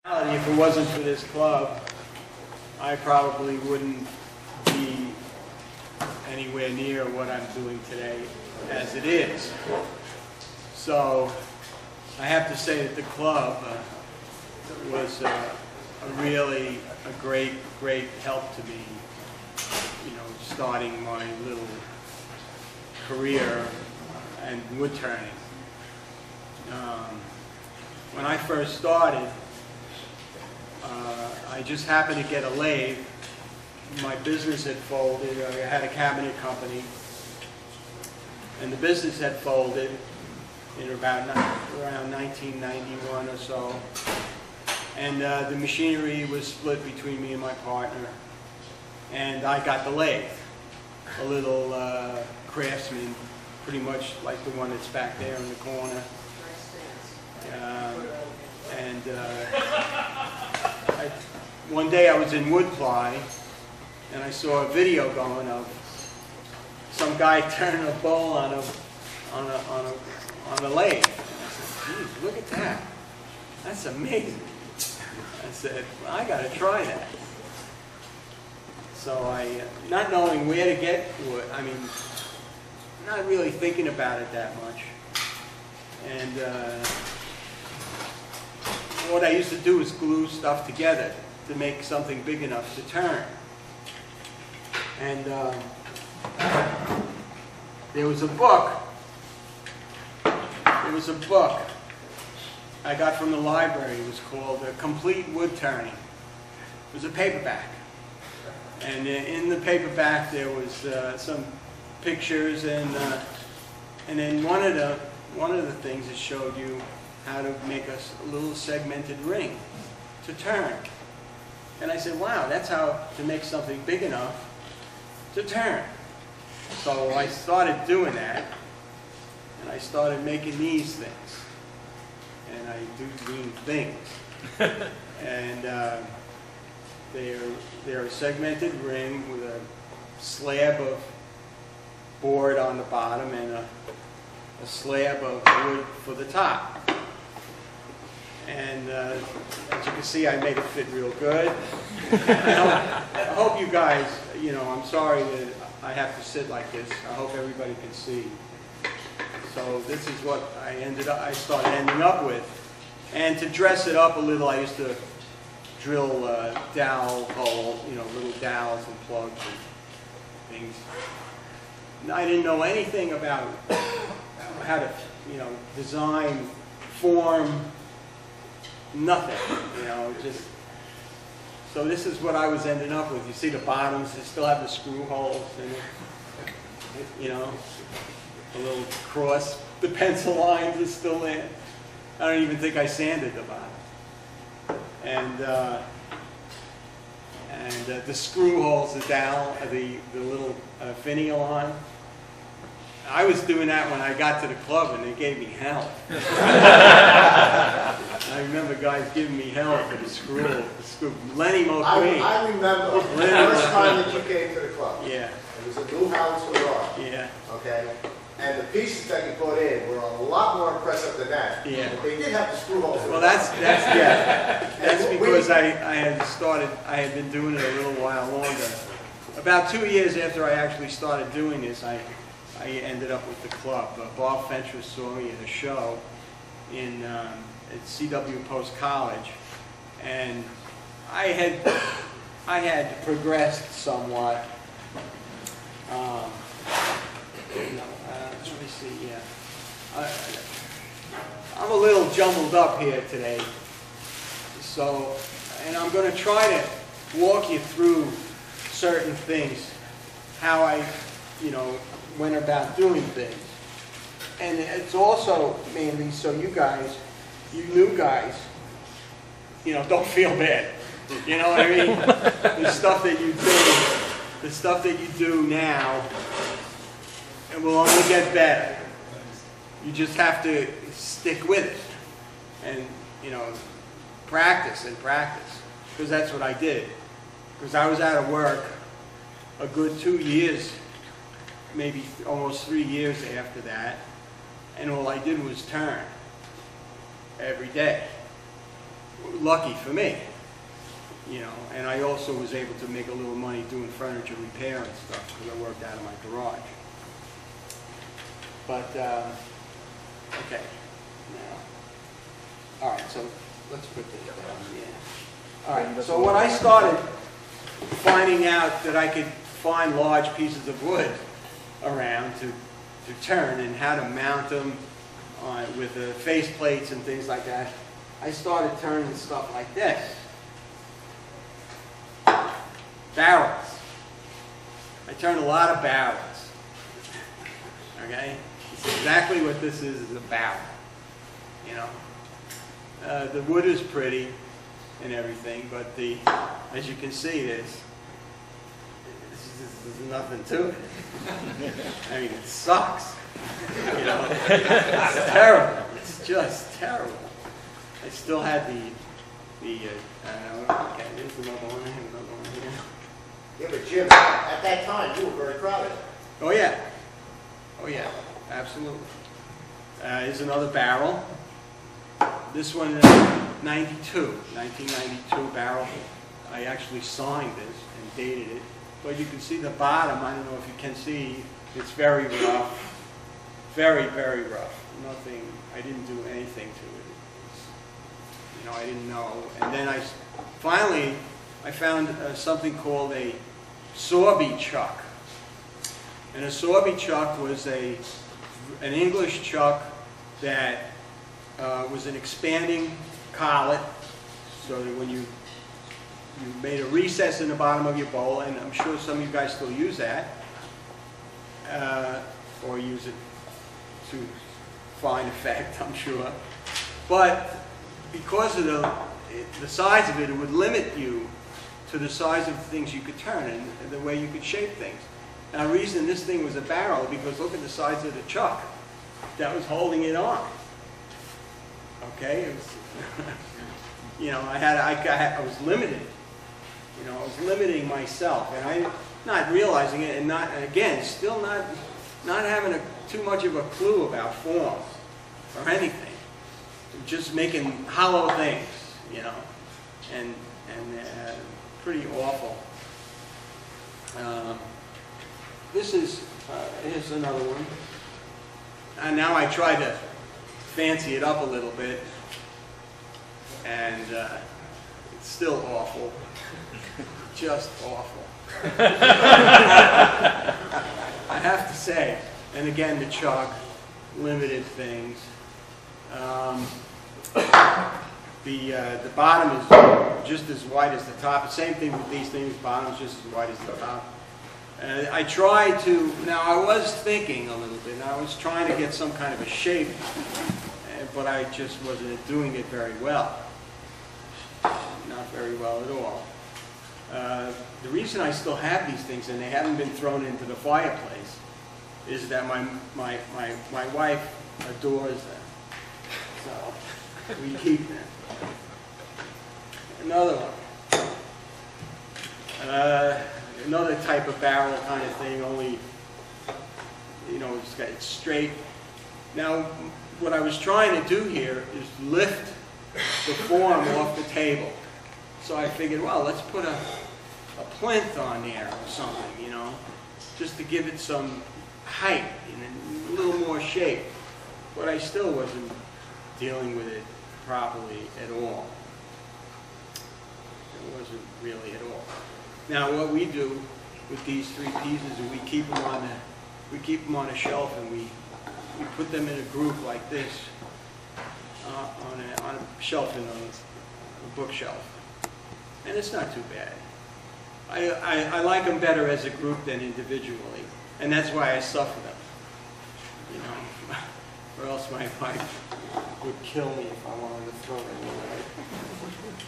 If it wasn't for this club, I probably wouldn't be anywhere near what I'm doing today as it is. So I have to say that the club was really a great help to me, you know, starting my little career in wood turning. When I first started, I just happened to get a lathe. My business had folded. I had a cabinet company, and the business had folded in around 1991 or so. And the machinery was split between me and my partner, and I got the lathe, a little Craftsman, pretty much like the one that's back there in the corner. One day I was in wood ply, and I saw a video going of some guy turning a bowl on a lathe. And I said, "Geez, look at that! That's amazing." I said, well, "I got to try that." So I, not knowing where to get wood, I mean, not really thinking about it that much, and what I used to do is glue stuff together to make something big enough to turn. And there was a book I got from the library. It was called Complete Wood Turning. It was a paperback. And in the paperback there was some pictures, and then one of the things it showed you how to make a little segmented ring to turn. And I said, wow, that's how to make something big enough to turn. So I started doing that, and I started making these things. And I do mean things. And they're a segmented ring with a slab of board on the bottom and a slab of wood for the top. And as you can see, I made it fit real good. I hope you guys, you know, I'm sorry that I have to sit like this. I hope everybody can see. So this is what I started ending up with. And to dress it up a little, I used to drill dowel hole, you know, little dowels and plugs and things. And I didn't know anything about how to, you know, design, form, nothing, you know, just, so this is what I was ending up with. You see the bottoms, they still have the screw holes in it, you know, a little cross, the pencil lines are still there. I don't even think I sanded the bottom. And the screw holes, the dowel, the little finial on. I was doing that when I got to the club, and they gave me hell. I remember guys giving me hell for the screw. Lenny McQueen. I remember the first time that you came to the club. Yeah. It was a new house for rock. Yeah. Okay. And the pieces that you put in were a lot more impressive than that. Yeah. But they did have the screw holes. Well, that's because I had been doing it a little while longer. About 2 years after I actually started doing this, I ended up with the club. Bob Fentress saw me at a show at CW Post College, and I had progressed somewhat. Let me see. Yeah, I'm a little jumbled up here today. So, and I'm going to try to walk you through certain things, how I, you know, went about doing things. And it's also mainly so you guys, you new guys, you know, don't feel bad. You know what I mean? The stuff that you do now, it will only get better. You just have to stick with it and, you know, practice and practice, because that's what I did. Because I was out of work a good 2 years, maybe almost 3 years after that, and all I did was turn every day. lucky for me, you know, and I also was able to make a little money doing furniture repair and stuff because I worked out of my garage. But, okay, now, all right, so let's put this down, yeah. All right, so when I started finding out that I could find large pieces of wood around to turn and how to mount them with the face plates and things like that, I started turning stuff like this. Barrels. I turned a lot of barrels. Okay? It's exactly what this is a barrel. You know? The wood is pretty and everything, but as you can see, there's nothing to it. I mean, it sucks. You know? It's terrible. It's just terrible. I still had okay, there's another one, I have another one here. Yeah, but Jim, at that time, you were very proud of it. Oh yeah. Oh yeah, absolutely. Here's another barrel. This one is 1992 barrel. I actually signed this and dated it. But you can see the bottom, I don't know if you can see, it's very rough. Very, very rough. Nothing, I didn't do anything to it. You know, I didn't know. And then finally, I found something called a Sorby chuck. And a Sorby chuck was an English chuck that was an expanding collet, so that when you made a recess in the bottom of your bowl, and I'm sure some of you guys still use that, or use it to fine effect, I'm sure. But because of the size of it, it would limit you to the size of things you could turn and the way you could shape things. Now, the reason this thing was a barrel, because look at the size of the chuck that was holding it on. Okay, it was, you know, I was limited. You know, I was limiting myself, and I'm not realizing it, and again, still not having too much of a clue about form or anything. Just making hollow things, you know, and pretty awful. Here's another one. And now I try to fancy it up a little bit, and it's still awful. Just awful. I have to say, and again, the chalk limited things. The bottom is just as wide as the top. The same thing with these things. The bottom is just as wide as the top. I tried to, now I was thinking a little bit, and I was trying to get some kind of a shape, but I just wasn't doing it very well. Not very well at all. The reason I still have these things, and they haven't been thrown into the fireplace, is that my wife adores them. So we keep them. Another one. Another type of barrel kind of thing, only, you know, it's straight. Now, what I was trying to do here is lift the form off the table. So I figured, well, let's put a plinth on there or something, you know, just to give it some height and a little more shape. But I still wasn't dealing with it properly at all. It wasn't really at all. Now, what we do with these three pieces is we keep them on a shelf, and we put them in a group like this on a shelf in a bookshelf, and it's not too bad. I like them better as a group than individually, and that's why I suffer them. You know, or else my wife would kill me if I wanted to throw them away.